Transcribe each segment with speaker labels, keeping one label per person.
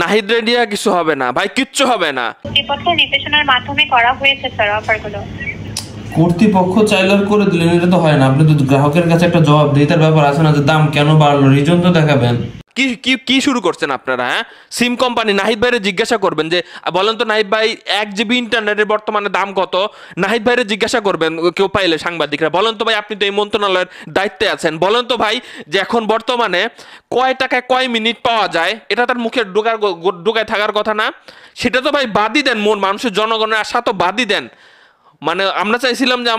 Speaker 1: নাহিদ রেডিয়া কিছু হবে না ভাই, কিচ্ছু হবে না।
Speaker 2: কর্তৃপক্ষের নির্দেশনার মাধ্যমে করা হয়েছে স্যার অফারগুলো।
Speaker 3: কর্তৃপক্ষ চাইলে করে দিলেন, এটা তো হয় না। আপনি তো গ্রাহকের কাছে একটা জবাবদিহিতার ব্যাপার আছে না, যে দাম কেন বাড়লো, রিজন তো দেখাবেন।
Speaker 1: কি কি কি শুরু করছেন আপনারা? হ্যাঁ, সিম কোম্পানি নাহিদ ভাইরে জিজ্ঞাসা করবেন যে বলেন তো নাহিদ ভাই 1 GB ইন্টারনেটের বর্তমানে দাম কত? নাহিদ ভাইরে জিজ্ঞাসা করবেন কেউ পাইলে সাংবাদিকরা, বলেন তো ভাই আপনি তো এই মন্ত্রণালয়ের দায়িত্বে আছেন, বলেন তো ভাই যে এখন বর্তমানে কয় টাকায় কয় মিনিট পাওয়া যায়, এটা তার মুখে ঢোকায় থাকার কথা না? সেটা তো ভাই বাদই দেন, মানুষের জনগণের আশা তো বাদই দেন। মানে আমরা চাইছিলাম যে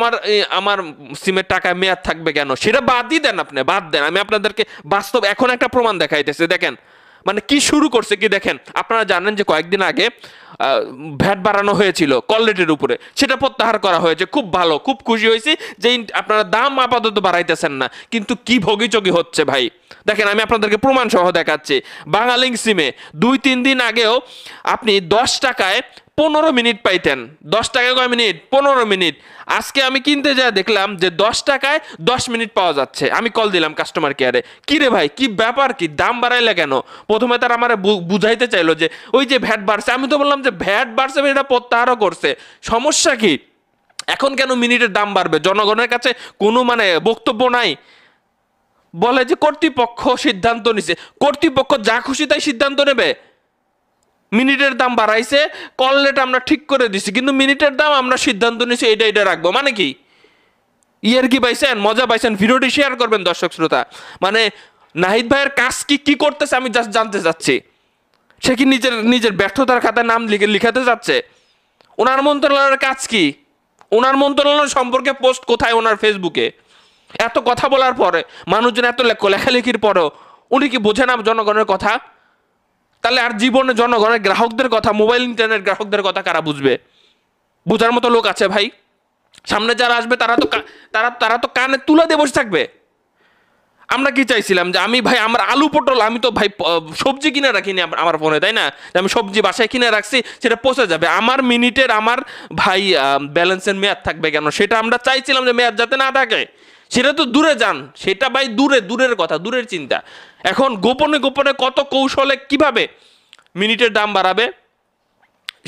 Speaker 1: আমার সিমের টাকায় মেয়াদ থাকবে কেন, সেটা বাদই দেন, আপনি বাদ দেন। আমি আপনাদেরকে বাস্তব এখন একটা প্রমাণ দেখাইতেছে, দেখেন মানে কি শুরু করছে কি দেখেন। আপনারা জানেন যে কয়েকদিন আগে ভ্যাট বাড়ানো হয়েছিল কল রেটের উপরে, সেটা প্রত্যাহার করা হয়েছে, খুব ভালো, খুব খুশি হয়েছি যে আপনারা দাম আপাতত বাড়াইতেছেন না। কিন্তু কি ভোগিচগি হচ্ছে ভাই, দেখেন আমি আপনাদেরকে প্রমাণ সহ দেখাচ্ছি। বাংলালিংক সিমে 2-3 দিন আগেও আপনি 10 টাকায় 15 মিনিট পাইতেন। 10 টাকায় কয় মিনিট? 15 মিনিট। আজকে আমি কিনতে যা দেখলাম যে 10 টাকায় 10 মিনিট পাওয়া যাচ্ছে। আমি কল দিলাম কাস্টমার কেয়ারে, কি রে ভাই কি ব্যাপার, কি দাম বাড়াইলে কেন? প্রথমে তারা আমার বুঝাইতে চাইলো যে ওই যে ভ্যাট বাড়ছে। আমি তো বললাম যে ভ্যাট বাড়ছে, এটা প্রত্যাহারও করছে, সমস্যা কি? এখন কেন মিনিটের দাম বাড়বে? জনগণের কাছে কোনো মানে বক্তব্য নাই? বলে যে কর্তৃপক্ষ সিদ্ধান্ত নিছে। কর্তৃপক্ষ যা খুশি তাই সিদ্ধান্ত নেবে? মিনিটের দাম বাড়াইছে, কল রেট আমরা ঠিক করে দিছি, কিন্তু মিনিটের দাম আমরা সিদ্ধান্ত নিছি এটা রাখবো, মানে কি? ইয়ার কি পাইছেন, মজা পাইছেন? ভিডিওটি শেয়ার করবেন দর্শক শ্রোতা। মানে নাহিদ ভাইয়ের কাজ কি করতেছে আমি জাস্ট জানতে চাচ্ছি। সে কি নিজের ব্যর্থতার খাতায় নাম লিখাতে যাচ্ছে? ওনার মন্ত্রণালয়ের কাজ কি? ওনার মন্ত্রণালয় সম্পর্কে পোস্ট কোথায় ওনার ফেসবুকে? এত কথা বলার পরে, মানুষজন এত লেখালেখির পরেও উনি কি বোঝেন না জনগণের কথা? তাহলে আর জীবনে জনগণের গ্রাহকদের কথা, মোবাইল ইন্টারনেট গ্রাহকদের কথা কারা বুঝবে? বোঝার মতো লোক আছে ভাই? সামনে যারা আসবে তারা তো কানে তুলে দিয়ে বসে থাকবে। আমরা কি চাইছিলাম যে আমার আলু পটল আমি তো ভাই সবজি কিনে রাখিনি আমার ফোনে, তাই না? আমি সবজি বাসায় কিনে রাখছি, সেটা পচে যাবে। আমার মিনিটের আমার ভাই ব্যালেন্সের মেয়াদ থাকবে কেন? সেটা আমরা চাইছিলাম যে মেয়াদ যাতে না থাকে। সেটা তো দূরে যান, সেটা ভাই দূরের কথা, দূরের চিন্তা। এখন গোপনে কত কৌশলে কিভাবে মিনিটের দাম বাড়াবে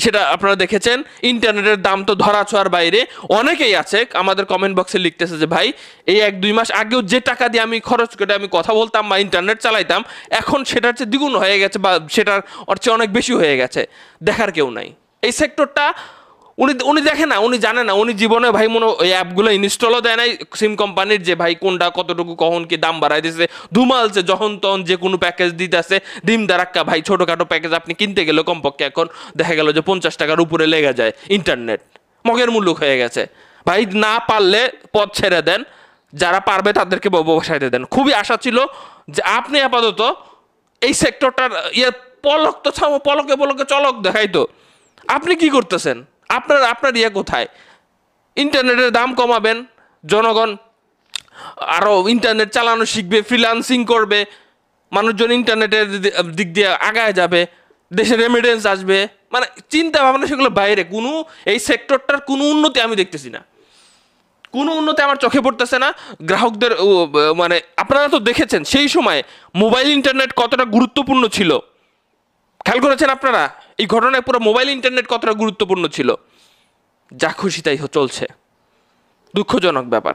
Speaker 1: সেটা আপনারা দেখেছেন। ইন্টারনেটের দাম তো ধরাছোঁয়ার বাইরে। অনেকেই আছে আমাদের কমেন্ট বক্সে লিখতেছে যে ভাই এই 1-2 মাস আগেও যে টাকা দিয়ে আমি খরচ করে আমি কথা বলতাম বা ইন্টারনেট চালাইতাম, এখন সেটার চেয়ে দ্বিগুণ হয়ে গেছে বা সেটার ওর চেয়ে অনেক বেশি হয়ে গেছে। দেখার কেউ নাই এই সেক্টরটা। উনি দেখে না, উনি জানে না, উনি জীবনে ভাই মনে ওই অ্যাপগুলো ইনস্টলও দেয় নাই সিম কোম্পানির, যে ভাই কোনটা কতটুকু কখন কি দাম বাড়াই দিতেছে, ধুমালছে যখন তখন যে কোনো প্যাকেজ দিতেছে ডিম দারাক্কা। ভাই ছোটোখাটো প্যাকেজ আপনি কিনতে গেলে কমপক্ষে এখন দেখা গেল যে 50 টাকার উপরে লেগে যায় ইন্টারনেট, মগের মূল্য হয়ে গেছে। ভাই না পারলে পথ ছেড়ে দেন, যারা পারবে তাদেরকে বসাইতে দেন। খুবই আশা ছিল যে আপনি আপাতত এই সেক্টরটার পলকে চলক দেখাইতো। আপনি কি করতেছেন? আপনার কোথায়? ইন্টারনেটের দাম কমাবেন, জনগণ আরও ইন্টারনেট চালানো শিখবে, ফ্রিল্যান্সিং করবে, মানুষজন ইন্টারনেটের দিক দিয়ে আগায় যাবে, দেশে রেমিটেন্স আসবে। মানে চিন্তা ভাবনা সেগুলো বাইরে। এই সেক্টরটার কোনো উন্নতি আমি দেখতেছি না, কোনো উন্নতি আমার চোখে পড়তেছে না। গ্রাহকদের মানে আপনারা তো দেখেছেন সেই সময় মোবাইল ইন্টারনেট কতটা গুরুত্বপূর্ণ ছিল, খেয়াল করেছেন আপনারা? এই ঘটনায় পুরো মোবাইল ইন্টারনেট কতটা গুরুত্বপূর্ণ ছিল। যা খুশি তাই চলছে, দুঃখজনক ব্যাপার।